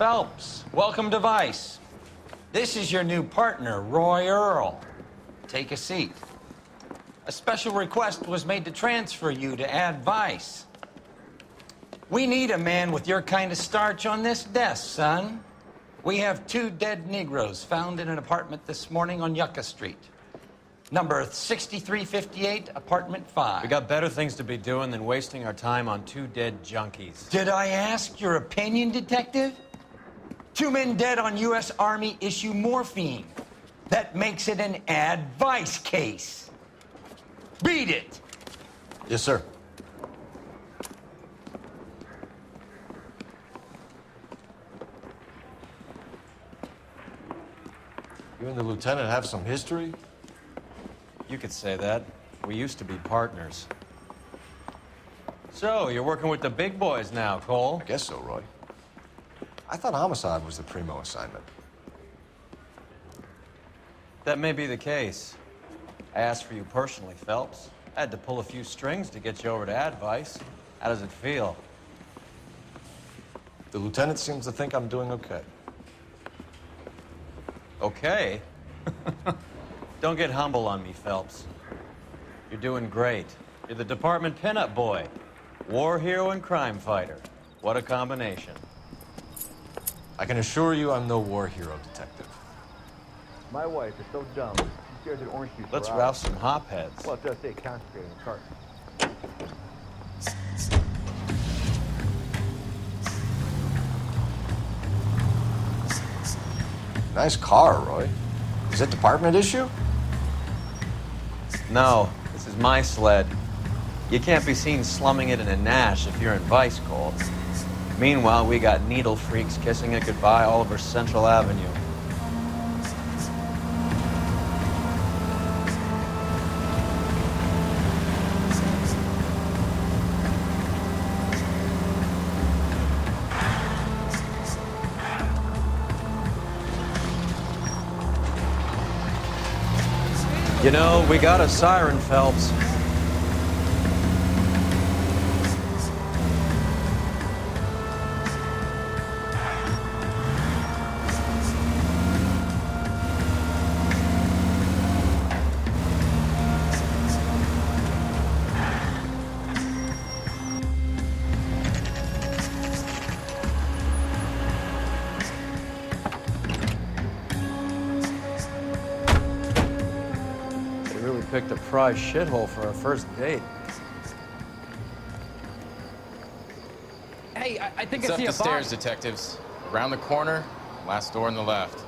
Phelps. Welcome to Vice. This is your new partner, Roy Earl. Take a seat. A special request was made to transfer you to Ad Vice. We need a man with your kind of starch on this desk, son. We have 2 dead Negroes found in an apartment this morning on Yucca Street. Number 6358, apartment 5. We got better things to be doing than wasting our time on 2 dead junkies. Did I ask your opinion, detective? 2 men dead on U.S. Army issue morphine. That makes it an Ad Vice case. Beat it! Yes, sir. You and the lieutenant have some history? You could say that. We used to be partners. So, you're working with the big boys now, Cole? I guess so, Roy. I thought homicide was the primo assignment. That may be the case. I asked for you personally, Phelps. I had to pull a few strings to get you over to Ad Vice. How does it feel? The lieutenant seems to think I'm doing okay. Okay? Don't get humble on me, Phelps. You're doing great. You're the department pinup boy. War hero and crime fighter. What a combination. I can assure you I'm no war hero, detective. My wife is so dumb. She stares at orange juice. Let's rouse some hopheads. Well, it does say concentrated in the cart. Nice car, Roy. Is it department issue? No, this is my sled. You can't be seen slumming it in a Nash if you're in Vice, Cole. Meanwhile, we got needle freaks kissing it goodbye all over Central Avenue. You know, we got a siren, Phelps. Picked a prize shithole for our first date. Hey, I think It's I up see the a stairs, box. detectives. Around the corner, last door on the left.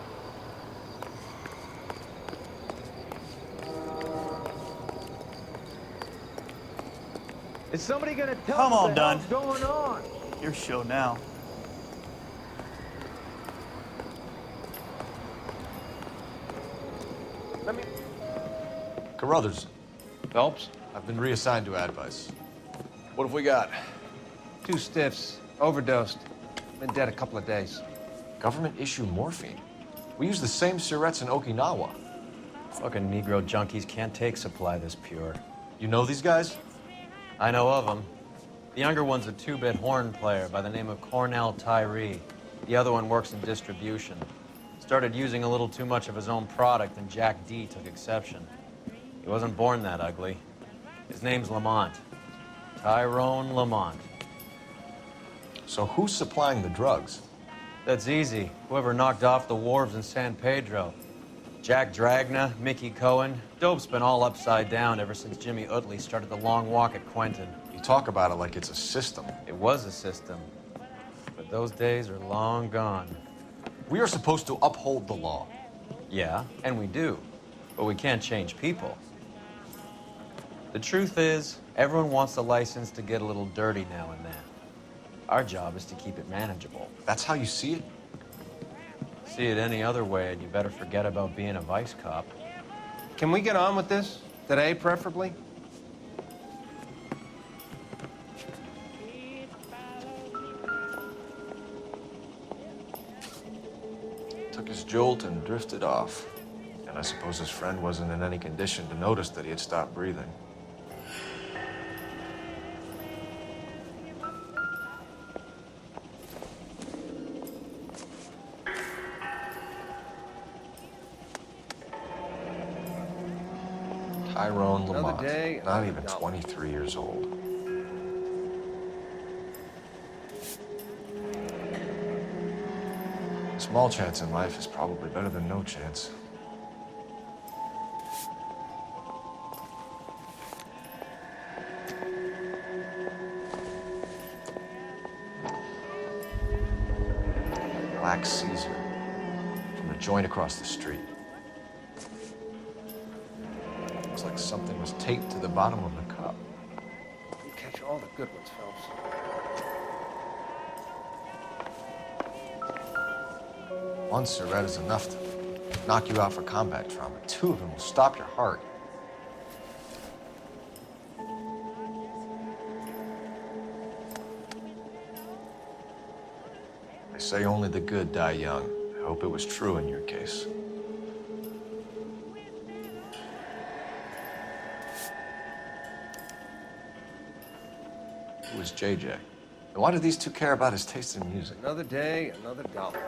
Is somebody gonna tell Come us on, what the Dunn. hell's going on? Your show now. Let me. Carruthers, Phelps, I've been reassigned to Ad Vice. what have we got? 2 stiffs, overdosed. Been dead a couple of days. Government issue morphine. We use the same syrettes in Okinawa. Fucking Negro junkies can't take supply this pure. You know these guys? I know of them. The younger one's a 2-bit horn player by the name of Cornell Tyree. The other one works in distribution. Started using a little too much of his own product, and Jack D took exception. He wasn't born that ugly. His name's Lamont. Tyrone Lamont. So who's supplying the drugs? That's easy. Whoever knocked off the wharves in San Pedro. Jack Dragna, Mickey Cohen. Dope's been all upside down ever since Jimmy Utley started the long walk at Quentin. You talk about it like it's a system. It was a system, but those days are long gone. We are supposed to uphold the law. Yeah, and we do, but we can't change people. The truth is, everyone wants the license to get a little dirty now and then. Our job is to keep it manageable. That's how you see it? See it any other way, and you better forget about being a vice cop. Can we get on with this? Today, preferably? Took his jolt and drifted off. And I suppose his friend wasn't in any condition to notice that he had stopped breathing. Tyrone Another Lamont, day, not another even dollar. 23 years old. A small chance in life is probably better than no chance. Black Caesar from a joint across the street. Looks like something was taped to the bottom of the cup. You catch all the good ones, Phelps. One cigarette is enough to knock you out for combat trauma. Two of them will stop your heart. They say only the good die young. I hope it was true in your case. Who was JJ? And why do these two care about his taste in music? Another day, another dollar.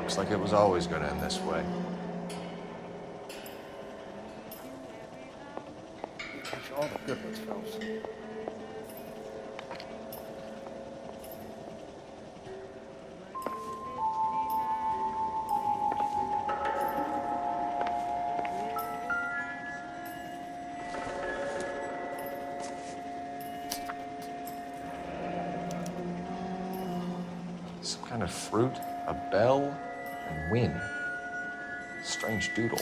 Looks like it was always going to end this way. You catch all the good ones, Phelps. Some kind of fruit, a bell, and wind. Strange doodle.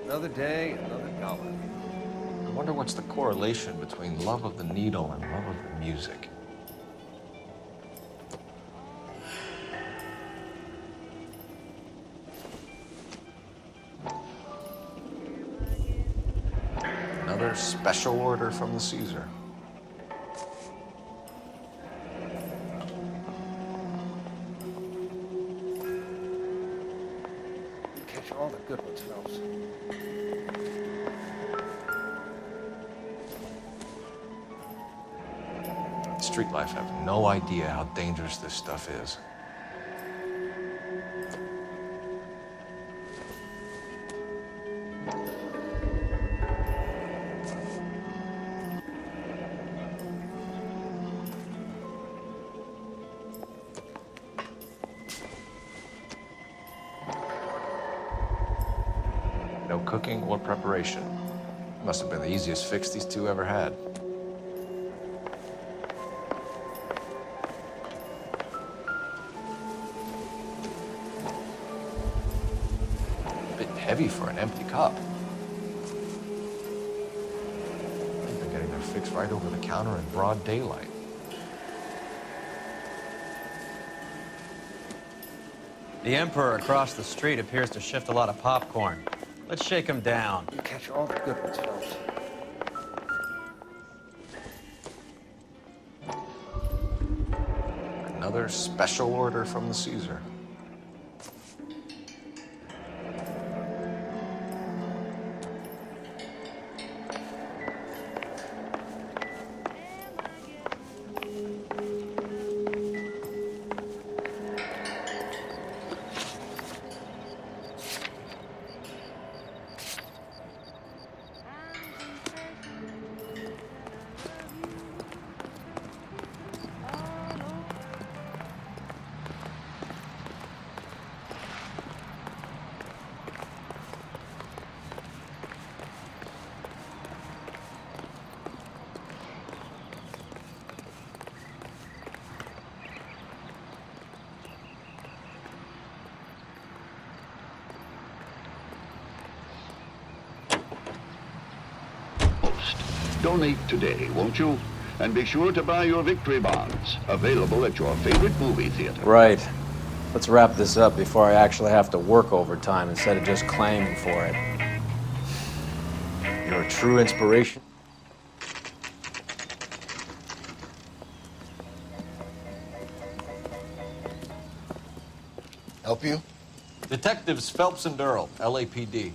Another day, another dollar. I wonder what's the correlation between love of the needle and love of the music. Another special order from the Caesar. You catch all the good ones, Phelps. Street life have no idea how dangerous this stuff is. No cooking or preparation. Must have been the easiest fix these two ever had. A bit heavy for an empty cup. I think they're getting their fix right over the counter in broad daylight. The Emperor across the street appears to shift a lot of popcorn. Let's shake him down. You catch all the good ones, Phelps. Another special order from the Caesar. Donate today, won't you? And be sure to buy your victory bonds, available at your favorite movie theater. Right. Let's wrap this up before I actually have to work overtime instead of just claiming for it. You're a true inspiration. help you? Detectives Phelps and Earl, LAPD.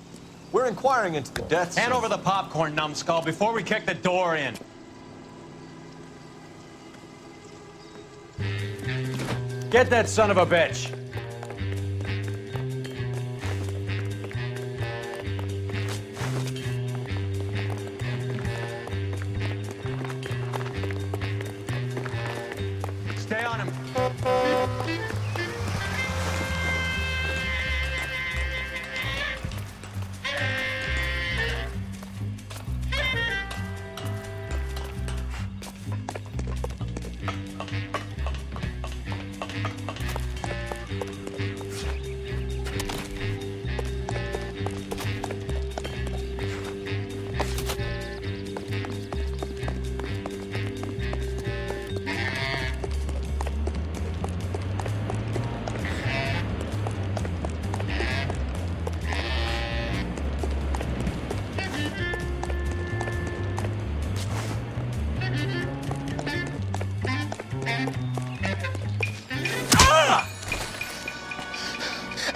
We're inquiring into the deaths Hand of... over the popcorn, numbskull, before we kick the door in. Get that son of a bitch. Stay on him.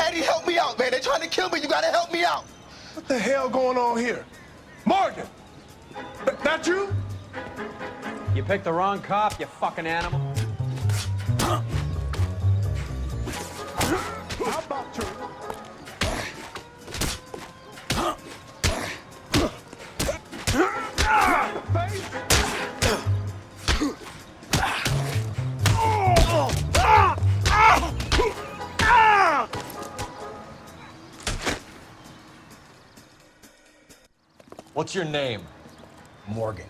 Eddie, help me out, man. They're trying to kill me. You gotta help me out. What the hell going on here? Morgan! That you? You picked the wrong cop, you fucking animal. How about you? What's your name? Morgan.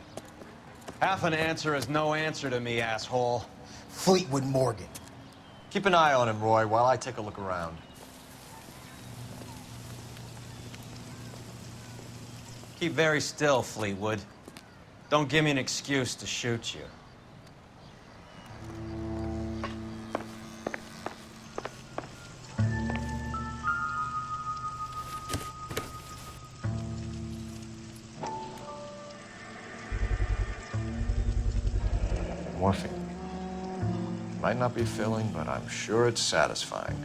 Half an answer is no answer to me, asshole. Fleetwood Morgan. Keep an eye on him, Roy, while I take a look around. Keep very still, Fleetwood. Don't give me an excuse to shoot you. Morphine. Might not be filling, but I'm sure it's satisfying.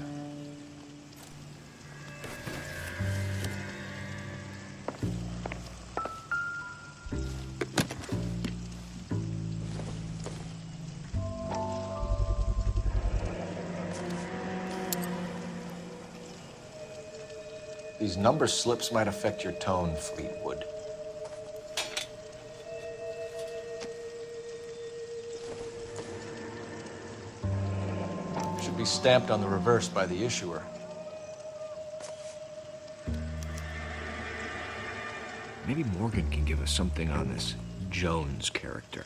These number slips might affect your tone, Fleetwood. Should be stamped on the reverse by the issuer. Maybe Morgan can give us something on this Jones character.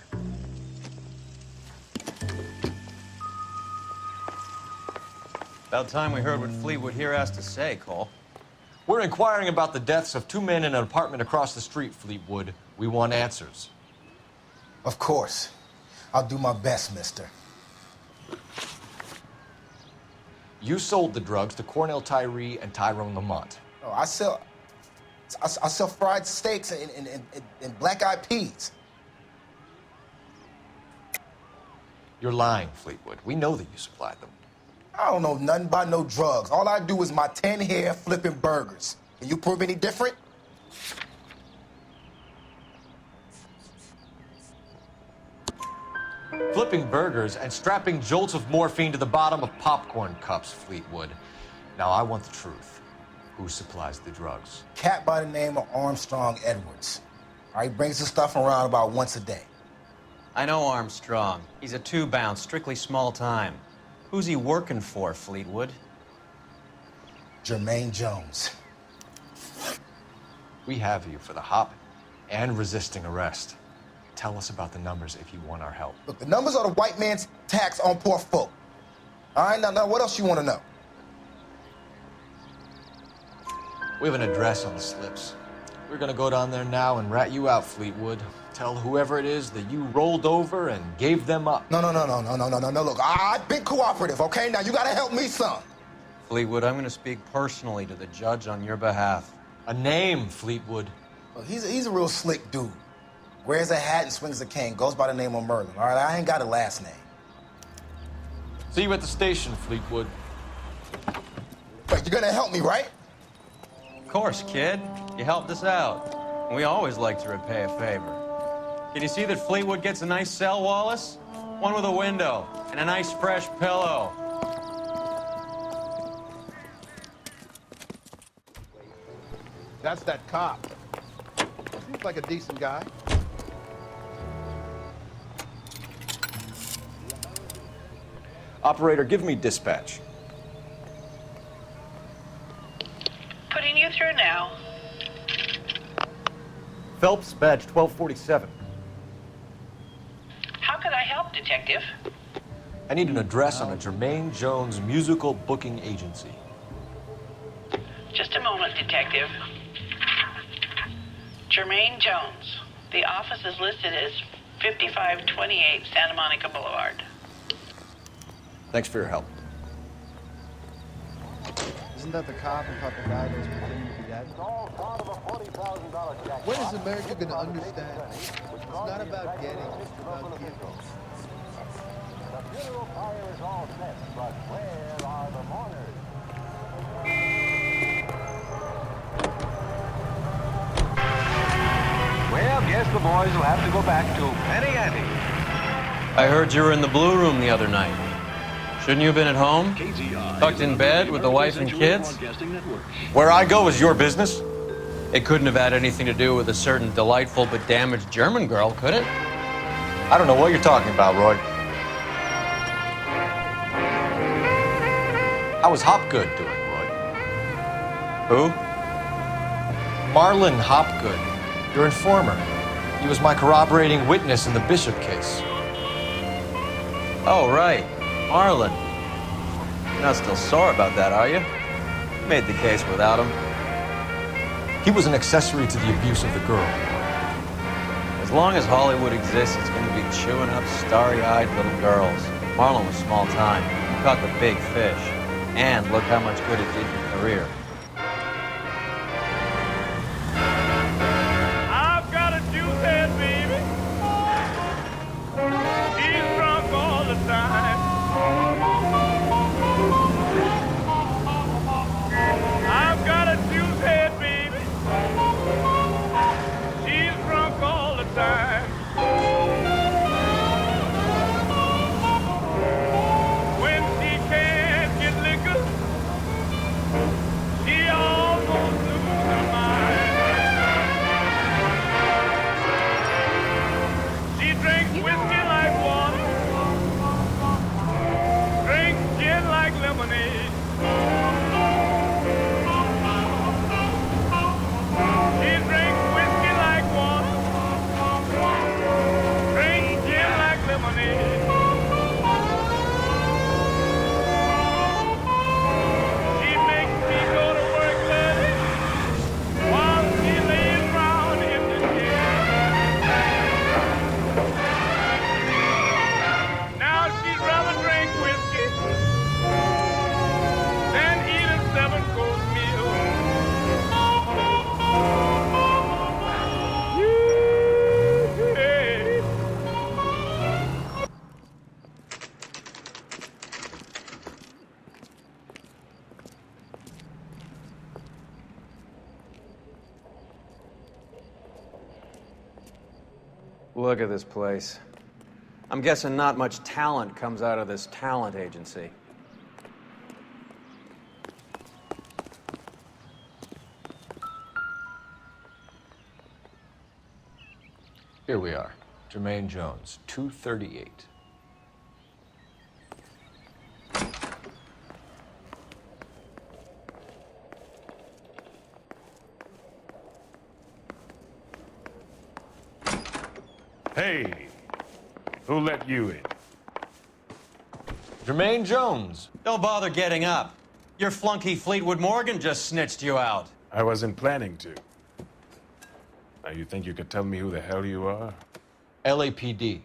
About time we heard what Fleetwood here has to say, Cole. We're inquiring about the deaths of two men in an apartment across the street, Fleetwood. We want answers. Of course. I'll do my best, mister. You sold the drugs to Cornell Tyree and Tyrone Lamont. Oh, I sell fried steaks and black-eyed peas. You're lying, Fleetwood. We know that you supplied them. I don't know nothing about no drugs. All I do is my 10 hair flipping burgers. Can you prove any different? Flipping burgers and strapping jolts of morphine to the bottom of popcorn cups, Fleetwood. Now, I want the truth. Who supplies the drugs? Cat by the name of Armstrong Edwards. All right, brings the stuff around about once a day. I know Armstrong. He's a two-bounce, strictly small time. Who's he working for, Fleetwood? Jermaine Jones. We have you for the hop and resisting arrest. Tell us about the numbers if you want our help. Look, the numbers are the white man's tax on poor folk. All right, now what else you want to know? We have an address on the slips. We're gonna go down there now and rat you out, Fleetwood. Tell whoever it is that you rolled over and gave them up. No. Look, I've been cooperative, okay? Now you gotta help me some. Fleetwood, I'm going to speak personally to the judge on your behalf. A name, Fleetwood. Look, he's a real slick dude. Wears a hat and swings a cane. Goes by the name of Merlin. All right, I ain't got a last name. See you at the station, Fleetwood. But you're gonna help me, right? Of course, kid. You helped us out. We always like to repay a favor. Can you see that Fleetwood gets a nice cell, Wallace? One with a window and a nice fresh pillow. That's that cop. Seems like a decent guy. Operator, give me dispatch. Putting you through now. Phelps, badge 1247. How could I help, Detective? I need an address on a Jermaine Jones musical booking agency. Just a moment, Detective. Jermaine Jones. The office is listed as 5528 Santa Monica Boulevard. Thanks for your help. Isn't that the cop who caught the guy that was pretending to be dead? When is America going to understand? It's not about getting, it's about giving. The funeral pyre is all set, but where are the mourners? Well, guess the boys will have to go back to Penny Ante. I heard you were in the Blue Room the other night. Shouldn't you have been at home? Tucked in bed with the wife and kids? Where I go is your business? It couldn't have had anything to do with a certain delightful but damaged German girl, could it? I don't know what you're talking about, Roy. How was Hopgood doing, Roy? Who? Marlon Hopgood, your informer. He was my corroborating witness in the Bishop case. Oh, right. Marlon. You're not still sore about that, are you? You made the case without him. He was an accessory to the abuse of the girl. As long as Hollywood exists, it's going to be chewing up starry-eyed little girls. Marlon was small time. He caught the big fish. And look how much good it did your career. I've got a juice head, baby. She's drunk all the time. I've got a juice head, baby. She's drunk all the time. When she can't get liquor, she almost loses her mind. She drinks whiskey like water, drinks gin like lemonade. She drinks whiskey like water, drinks gin like lemonade. She makes me go to work early while she lays round in the chair. Now she'd rather drink whiskey than eat a 7-course meal. Yeah. Look at this place. I'm guessing not much talent comes out of this talent agency. Here we are. Jermaine Jones, 238. Hey, who let you in? Jermaine Jones. Don't bother getting up. Your flunky Fleetwood Morgan just snitched you out. I wasn't planning to. Now, you think you could tell me who the hell you are? LAPD.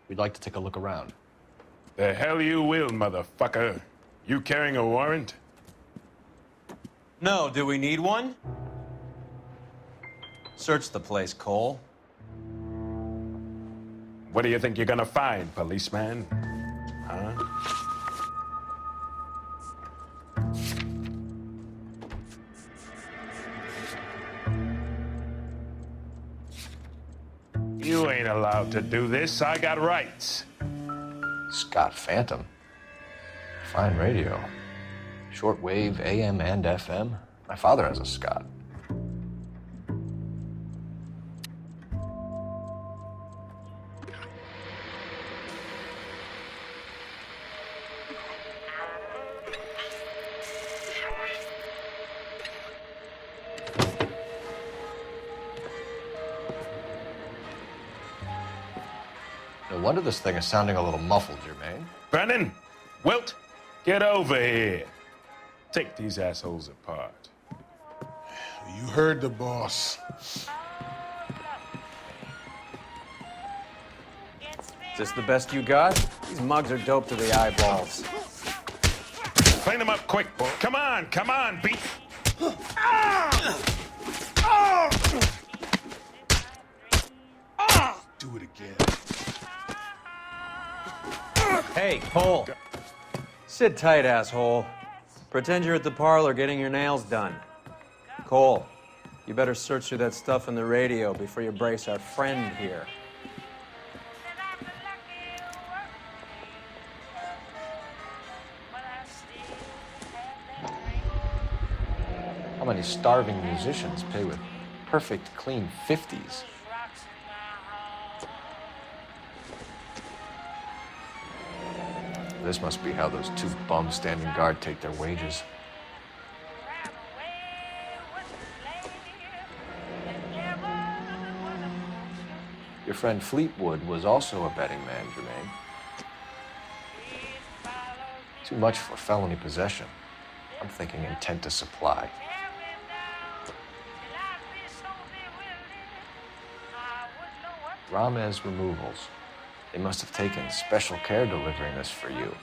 We'd like to take a look around. The hell you will, motherfucker. You carrying a warrant? No, do we need one? Search the place, Cole. What do you think you're gonna find, policeman? Huh? You ain't allowed to do this. I got rights. Scott Phantom. Fine radio. Shortwave, AM and FM. My father has a Scott. No wonder this thing is sounding a little muffled, Jermaine. Brennan, Wilt, get over here. Take these assholes apart. You heard the boss. Is this the best you got? These mugs are dope to the eyeballs. Clean them up quick. Come on, beef. Do it again. Hey, Cole. Sit tight, asshole. Pretend you're at the parlor getting your nails done. Cole, you better search through that stuff in the radio before you brace our friend here. How many starving musicians pay with perfect, clean 50s? This must be how those two bums standing guard take their wages. Your friend Fleetwood was also a betting man, Jermaine. Too much for felony possession. I'm thinking intent to supply. Ramez Removals. They must have taken special care delivering this for you.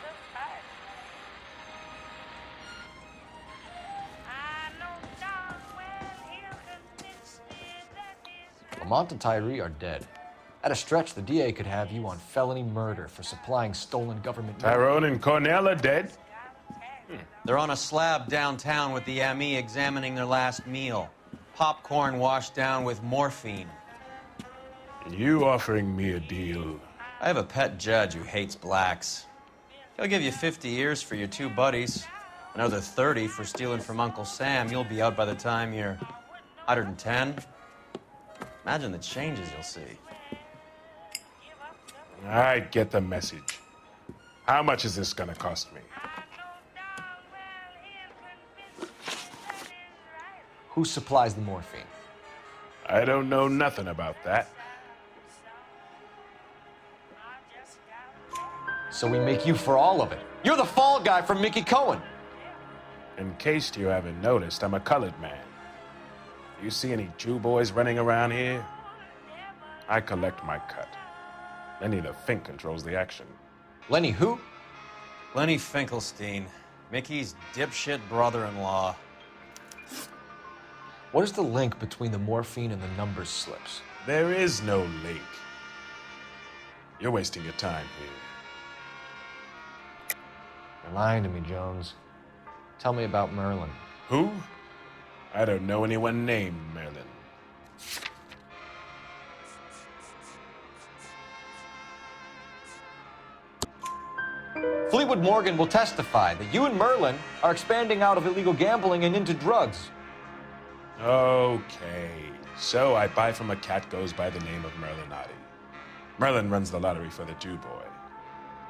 Lamont and Tyree are dead. At a stretch, the DA could have you on felony murder for supplying stolen government... Tyrone and Cornell are dead? They're on a slab downtown with the ME examining their last meal. Popcorn washed down with morphine. You offering me a deal? I have a pet judge who hates blacks. He'll give you 50 years for your two buddies. Another 30 for stealing from Uncle Sam. You'll be out by the time you're 110. Imagine the changes you'll see. I get the message. How much is this gonna cost me? Who supplies the morphine? I don't know nothing about that. So we make you for all of it. You're the fall guy from Mickey Cohen. In case you haven't noticed, I'm a colored man. You see any Jew boys running around here? I collect my cut. Lenny the Fink controls the action. Lenny who? Lenny Finkelstein, Mickey's dipshit brother-in-law. What is the link between the morphine and the numbers slips? There is no link. You're wasting your time here. You're lying to me, Jones. Tell me about Merlin. Who? I don't know anyone named Merlin. Fleetwood Morgan will testify that you and Merlin are expanding out of illegal gambling and into drugs. Okay, so I buy from a cat goes by the name of Merlinotti. Merlin runs the lottery for the Jew boy.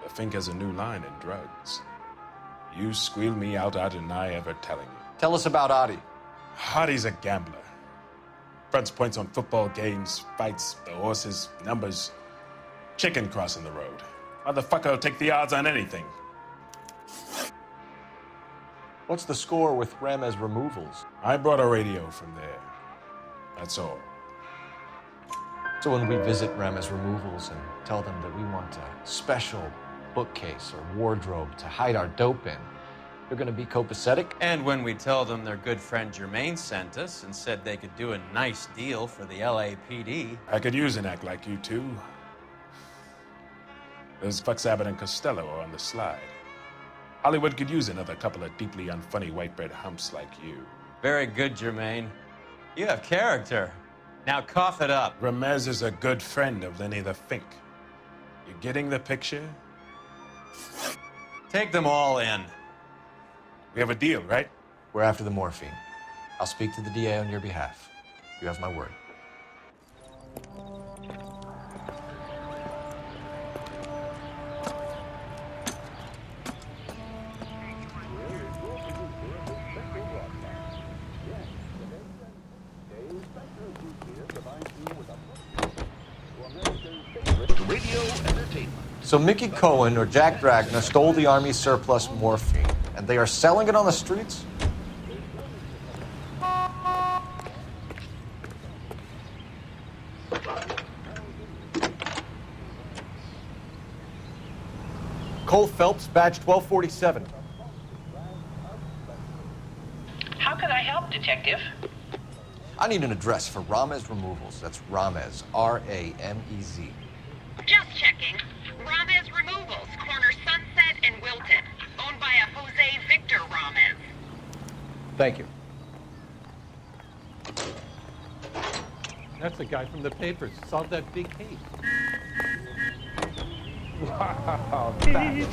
The Fink has a new line in drugs. You squeal me out, I deny ever telling you. Tell us about Adi. Adi's a gambler. Fronts points on football games, fights, the horses, numbers. Chicken crossing the road. Motherfucker will take the odds on anything. What's the score with Ramez Removals? I brought a radio from there. That's all. So when we visit Ramez Removals and tell them that we want a special bookcase or wardrobe to hide our dope in, they're gonna be copacetic? And when we tell them their good friend Jermaine sent us and said they could do a nice deal for the LAPD. I could use an act like you two. Those fucks Abbott and Costello are on the slide. Hollywood could use another couple of deeply unfunny white bread humps like you. Very good, Jermaine. You have character. Now cough it up. Ramez is a good friend of Lenny the Fink. You getting the picture? Take them all in. We have a deal, right? We're after the morphine. I'll speak to the DA on your behalf. You have my word. Radio entertainment. So Mickey Cohen or Jack Dragna stole the Army's surplus morphine, and they are selling it on the streets? Cole Phelps, badge 1247. How can I help, Detective? I need an address for Ramez Removals. That's Ramez, R-A-M-E-Z. Just checking. Ramez Removals, corner Sunset and Wilton. Owned by a Jose Victor Ramez. Thank you. That's the guy from the papers. Solved that big case. Wow, that is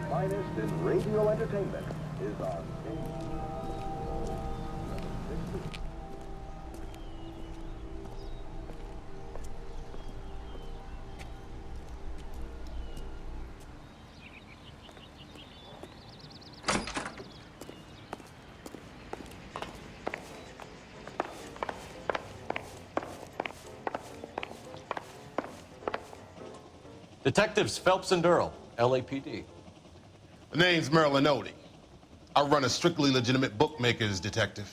Finest in radio entertainment is on Detectives Phelps and Earl, LAPD. The name's Merlin Odie. I run a strictly legitimate bookmaker's detective.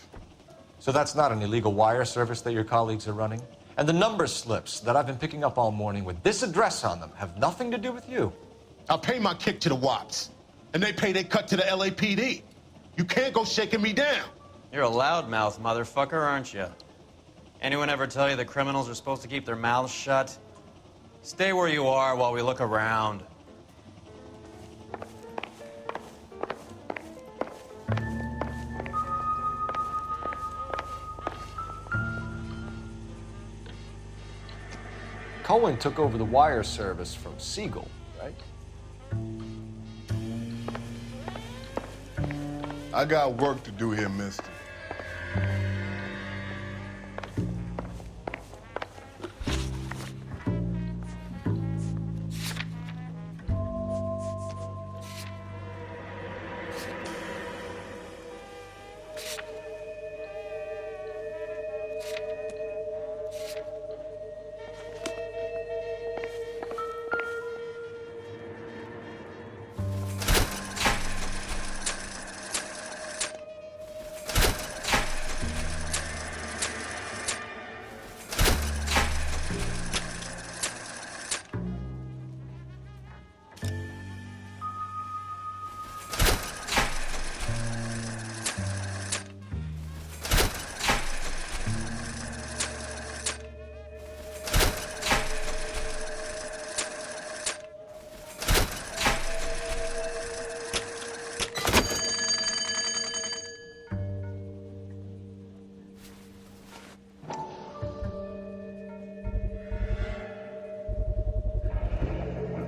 So that's not an illegal wire service that your colleagues are running? And the number slips that I've been picking up all morning with this address on them have nothing to do with you? I pay my kick to the Wops, and they pay their cut to the LAPD. You can't go shaking me down. You're a loudmouth motherfucker, aren't you? Anyone ever tell you that criminals are supposed to keep their mouths shut? Stay where you are while we look around. Cohen took over the wire service from Siegel, right? I got work to do here, mister.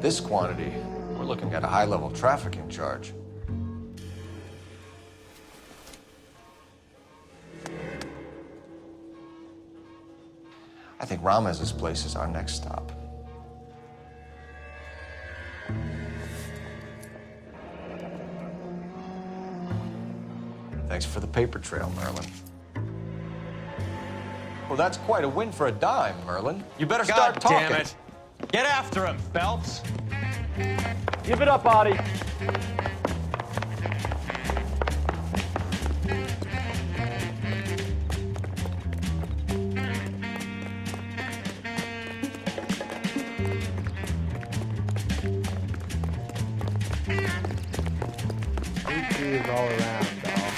This quantity, we're looking at a high-level trafficking charge. I think Ramez's place is our next stop. Thanks for the paper trail, Merlin. Well, that's quite a win for a dime, Merlin. You better start talking. God damn it. Get after him, Phelps. Give it up, Audie. Is all around, dog.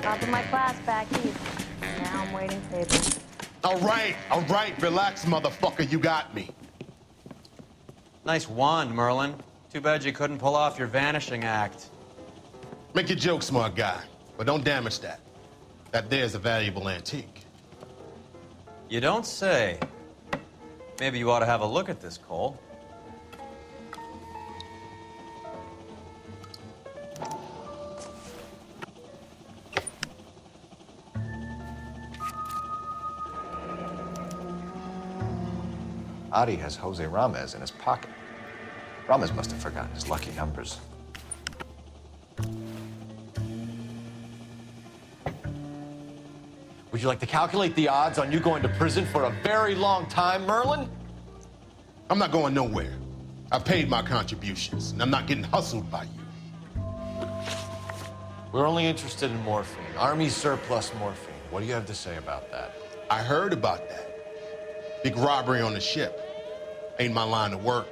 Top of my class back east. Now I'm waiting tables. All right, relax, motherfucker, you got me. Nice wand, Merlin. Too bad you couldn't pull off your vanishing act. Make your joke, smart guy, but don't damage that. That there's a valuable antique. You don't say. Maybe you ought to have a look at this, Cole. Adi has Jose Ramez in his pocket. Ramez must have forgotten his lucky numbers. Would you like to calculate the odds on you going to prison for a very long time, Merlin? I'm not going nowhere. I paid my contributions, and I'm not getting hustled by you. We're only interested in morphine. Army surplus morphine. What do you have to say about that? I heard about that. Big robbery on the ship. Ain't my line of work.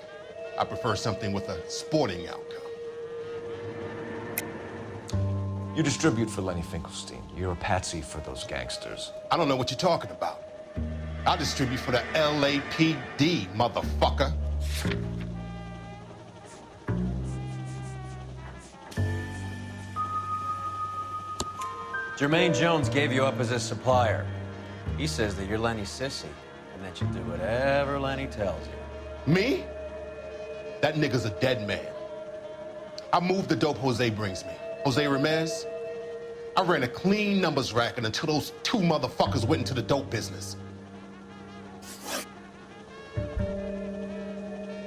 I prefer something with a sporting outcome. You distribute for Lenny Finkelstein. You're a patsy for those gangsters. I don't know what you're talking about. I distribute for the LAPD, motherfucker. Jermaine Jones gave you up as his supplier. He says that you're Lenny's sissy and that you do whatever Lenny tells you. Me? That nigga's a dead man. I moved the dope Jose brings me. Jose Ramez? I ran a clean numbers racket until those two motherfuckers went into the dope business.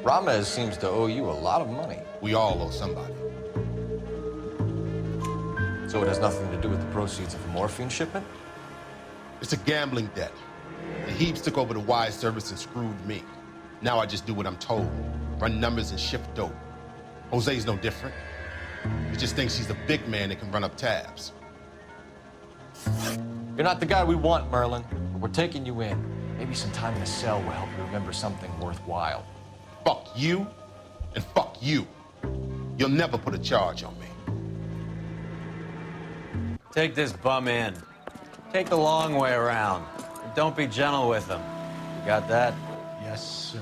Ramez seems to owe you a lot of money. We all owe somebody. So it has nothing to do with the proceeds of the morphine shipment? It's a gambling debt. The Heaps took over the wire service and screwed me. Now I just do what I'm told. Run numbers and shift dope. Jose's no different. He just thinks he's the big man that can run up tabs. You're not the guy we want, Merlin, but we're taking you in. Maybe some time in a cell will help you remember something worthwhile. Fuck you, and fuck you. You'll never put a charge on me. Take this bum in. Take the long way around. And don't be gentle with him. You got that? Yes, sir.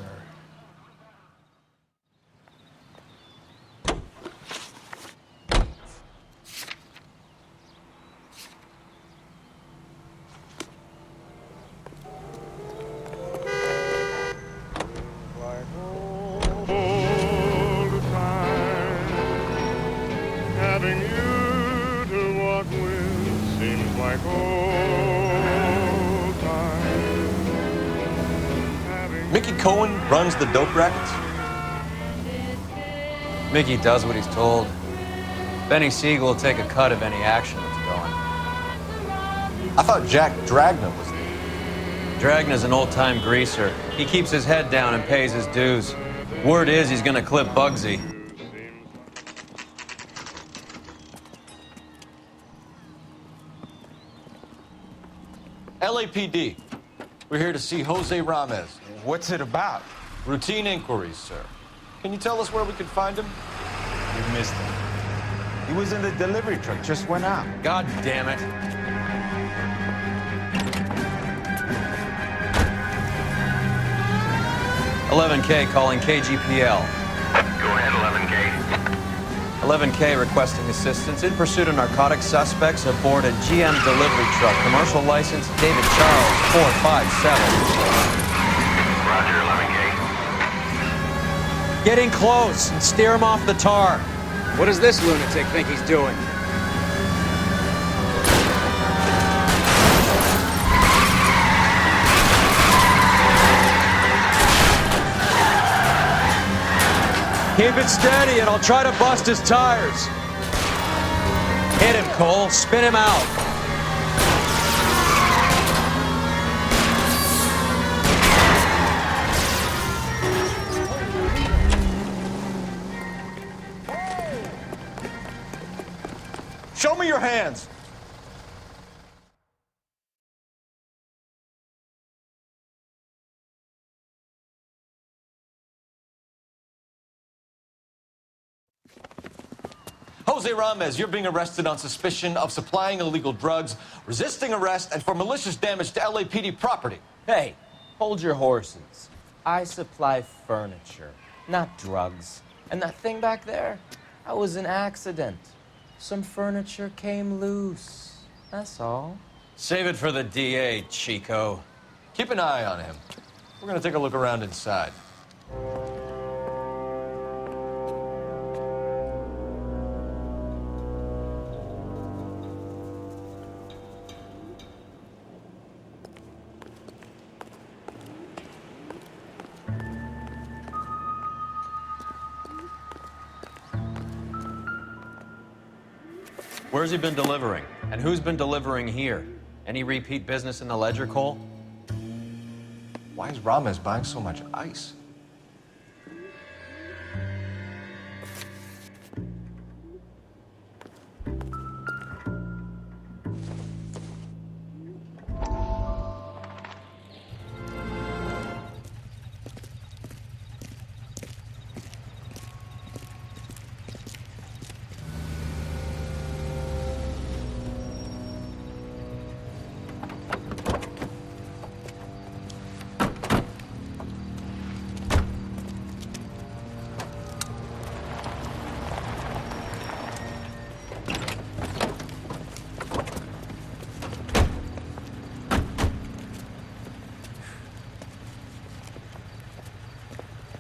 Having you to walk with seems like old times. Mickey Cohen runs the dope rackets? Mickey does what he's told. Benny Siegel will take a cut of any action that's going. I thought Jack Dragna was there. Dragna's an old-time greaser. He keeps his head down and pays his dues. Word is he's gonna clip Bugsy. LAPD. We're here to see Jose Ramez. What's it about? Routine inquiries, sir. Can you tell us where we can find him? You missed him. He was in the delivery truck, just went out. God damn it. $11K calling KGPL. Go ahead, 11K. 11K requesting assistance in pursuit of narcotic suspects aboard a GM delivery truck. Commercial license David Charles 457. Roger, 11K. Get in close and steer him off the tar. What does this lunatic think he's doing? Keep it steady and I'll try to bust his tires. Hit him, Cole. Spin him out. Show me your hands. Jose Ramez, you're being arrested on suspicion of supplying illegal drugs, resisting arrest, and for malicious damage to LAPD property. Hey, hold your horses. I supply furniture, not drugs. And that thing back there, that was an accident. Some furniture came loose. That's all. Save it for the DA, Chico. Keep an eye on him. We're gonna take a look around inside. Where's he been delivering? And who's been delivering here? Any repeat business in the ledger, Cole? Why is Ramez buying so much ice?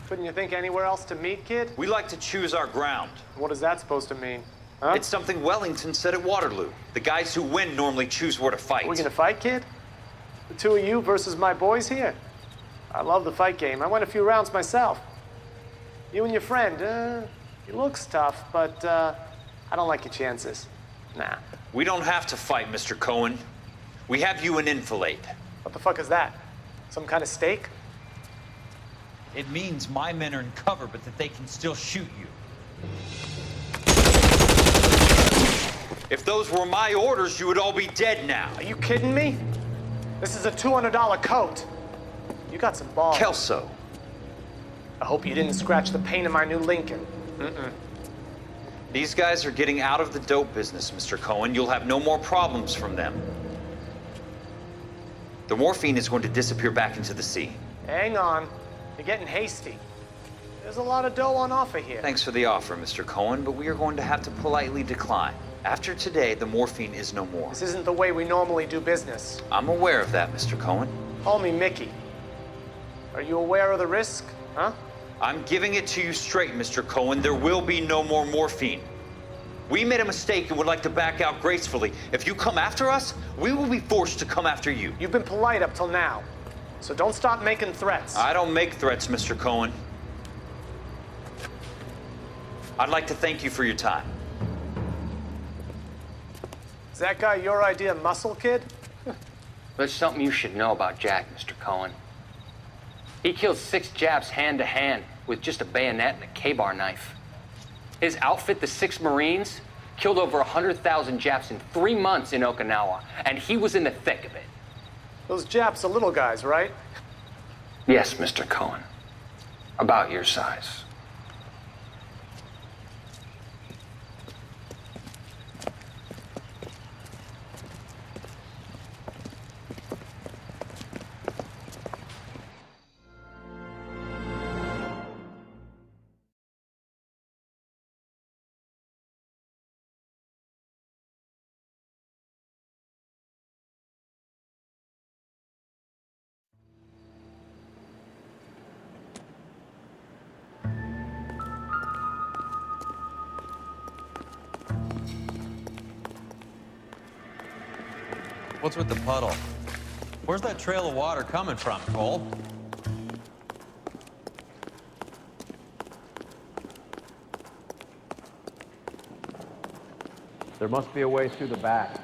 Couldn't you think anywhere else to meet, kid? We like to choose our ground. What is that supposed to mean? Huh? It's something Wellington said at Waterloo. The guys who win normally choose where to fight. We gonna fight, kid? The two of you versus my boys here? I love the fight game. I went a few rounds myself. You and your friend, he looks tough, but I don't like your chances. Nah. We don't have to fight, Mr. Cohen. We have you an enfilade. What the fuck is that? Some kind of steak? It means my men are in cover, but that they can still shoot you. If those were my orders, you would all be dead now. Are you kidding me? This is a $200 coat. You got some balls. Kelso. I hope you didn't scratch the paint of my new Lincoln. These guys are getting out of the dope business, Mr. Cohen. You'll have no more problems from them. The morphine is going to disappear back into the sea. Hang on. You're getting hasty. There's a lot of dough on offer here. Thanks for the offer, Mr. Cohen, but we are going to have to politely decline. After today, the morphine is no more. This isn't the way we normally do business. I'm aware of that, Mr. Cohen. Call me Mickey. Are you aware of the risk, huh? I'm giving it to you straight, Mr. Cohen. There will be no more morphine. We made a mistake and would like to back out gracefully. If you come after us, we will be forced to come after you. You've been polite up till now. So don't stop making threats. I don't make threats, Mr. Cohen. I'd like to thank you for your time. Is that guy your idea of muscle, kid? There's something you should know about Jack, Mr. Cohen. He killed 6 Japs hand to hand with just a bayonet and a K-bar knife. His outfit, the 6 Marines, killed over 100,000 Japs in 3 months in Okinawa, and he was in the thick of it. Those Japs are little guys, right? Yes, Mr. Cohen. About your size. What's with the puddle? Where's that trail of water coming from, Cole? There must be a way through the back.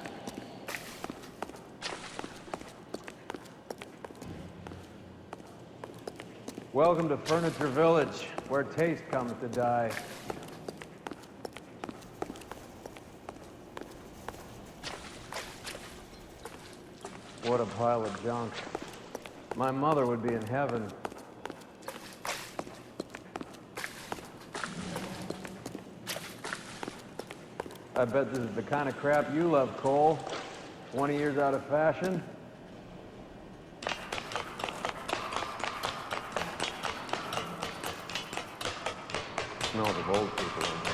Welcome to Furniture Village, where taste comes to die. What a pile of junk. My mother would be in heaven. I bet this is the kind of crap you love, Cole. 20 years out of fashion. Smells of old people in here.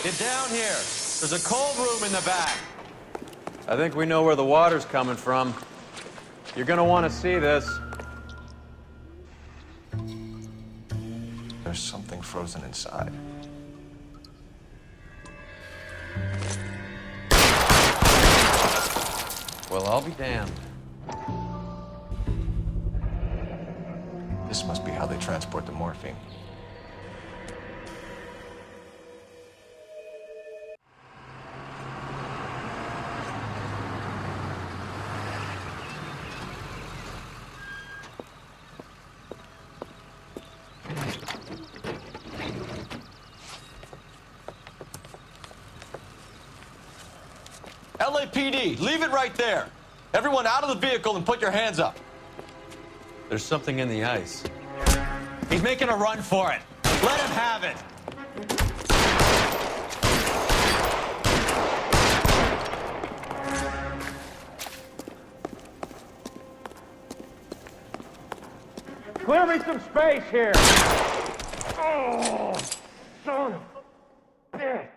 Get down here. There's a cold room in the back. I think we know where the water's coming from. You're gonna want to see this. There's something frozen inside. Well, I'll be damned. This must be how they transport the morphine. LAPD, leave it right there. Everyone out of the vehicle and put your hands up. There's something in the ice. He's making a run for it. Let him have it. Clear me some space here. Oh, son of a bitch.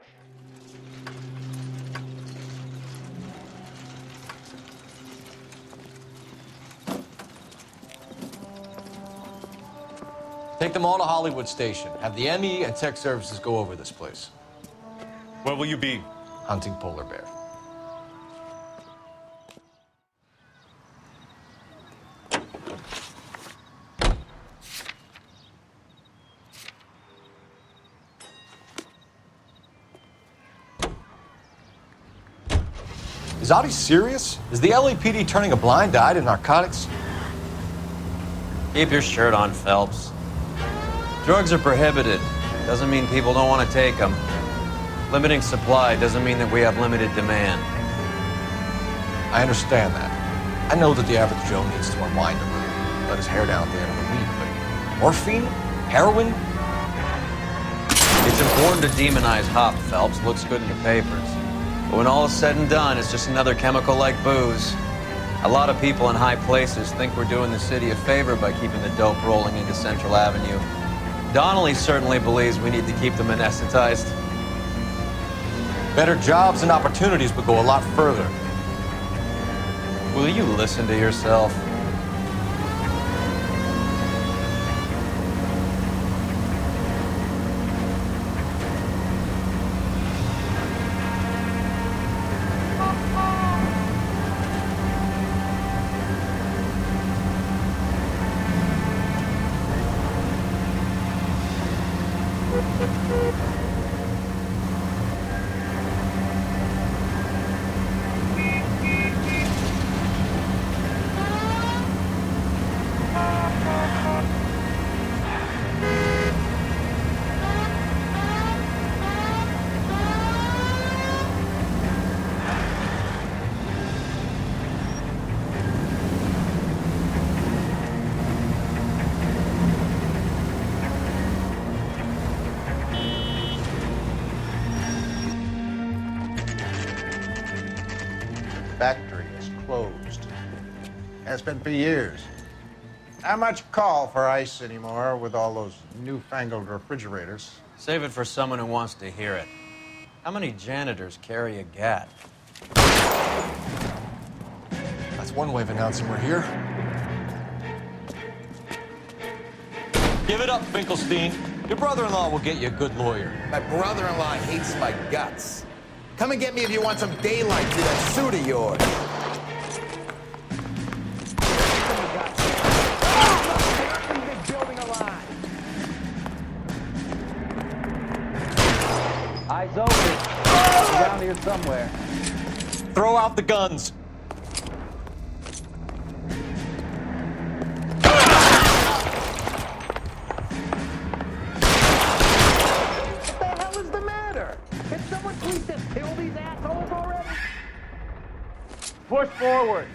Take them all to Hollywood Station. Have the ME and tech services go over this place. Where will you be? Hunting polar bear. Is Audie serious? Is the LAPD turning a blind eye to narcotics? Keep your shirt on, Phelps. Drugs are prohibited. Doesn't mean people don't want to take them. Limiting supply doesn't mean that we have limited demand. I understand that. I know that the average Joe needs to unwind a little, let his hair down at the end of the week, but morphine? Heroin? It's important to demonize hop, Phelps. Looks good in your papers. But when all is said and done, it's just another chemical like booze. A lot of people in high places think we're doing the city a favor by keeping the dope rolling into Central Avenue. Donnelly certainly believes we need to keep them anesthetized. Better jobs and opportunities would go a lot further. Will you listen to yourself? Factory is closed. Has been for years. Not much call for ice anymore with all those newfangled refrigerators. Save it for someone who wants to hear it. How many janitors carry a gat? That's one way of announcing we're here. Give it up, Finkelstein. Your brother-in-law will get you a good lawyer. My brother-in-law hates my guts. Come and get me if you want some daylight through that suit of yours. Eyes open. Around here somewhere. Throw out the guns. What the hell is the matter? Can someone please just kill these assholes already? Push forward.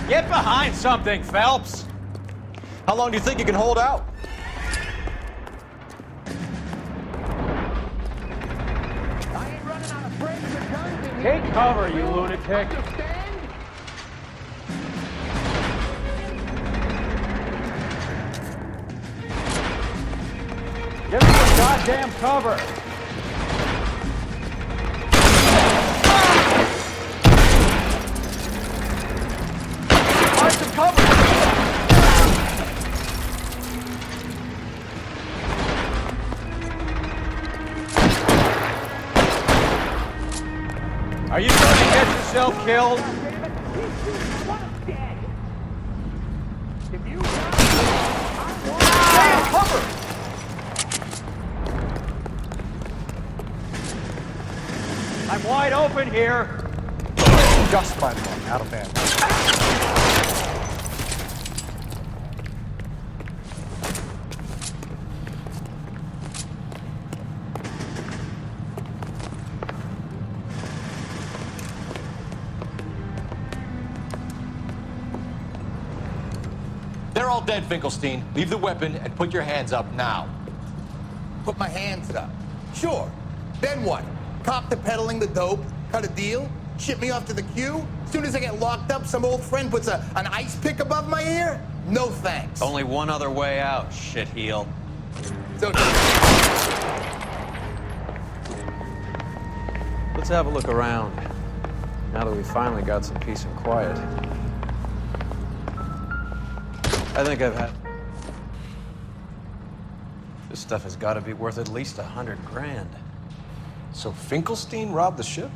Get behind something, Phelps! How long do you think you can hold out? I ain't running out of brakes or guns in here. Take cover, you lunatic. Understand? Give me some goddamn cover. Find some cover! Are you trying to get yourself killed? Cover! I'm wide open here. Just my luck, out of ammo. They're all dead, Finkelstein. Leave the weapon and put your hands up now. Put my hands up. Sure. Then what? Cop to peddling the dope, cut a deal, ship me off to the queue? As soon as I get locked up, some old friend puts an ice pick above my ear? No thanks. Only one other way out, shitheel. So, Let's have a look around, now that we finally got some peace and quiet. I think I've had... This stuff has got to be worth at least 100 grand. So Finkelstein robbed the ship?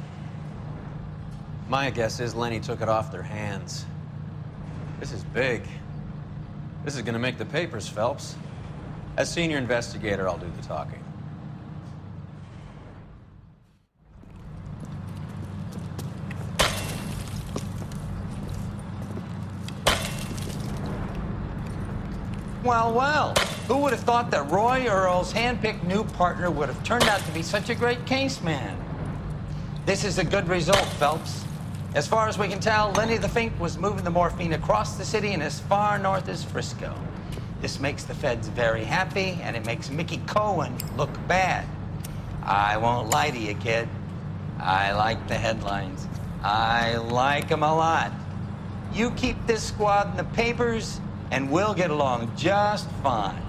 My guess is Lenny took it off their hands. This is big. This is gonna make the papers, Phelps. As senior investigator, I'll do the talking. Well, well, who would have thought that Roy Earl's handpicked new partner would have turned out to be such a great case man? This is a good result, Phelps. As far as we can tell, Lenny the Fink was moving the morphine across the city and as far north as Frisco. This makes the feds very happy, and it makes Mickey Cohen look bad. I won't lie to you, kid. I like the headlines. I like them a lot. You keep this squad in the papers, and we'll get along just fine.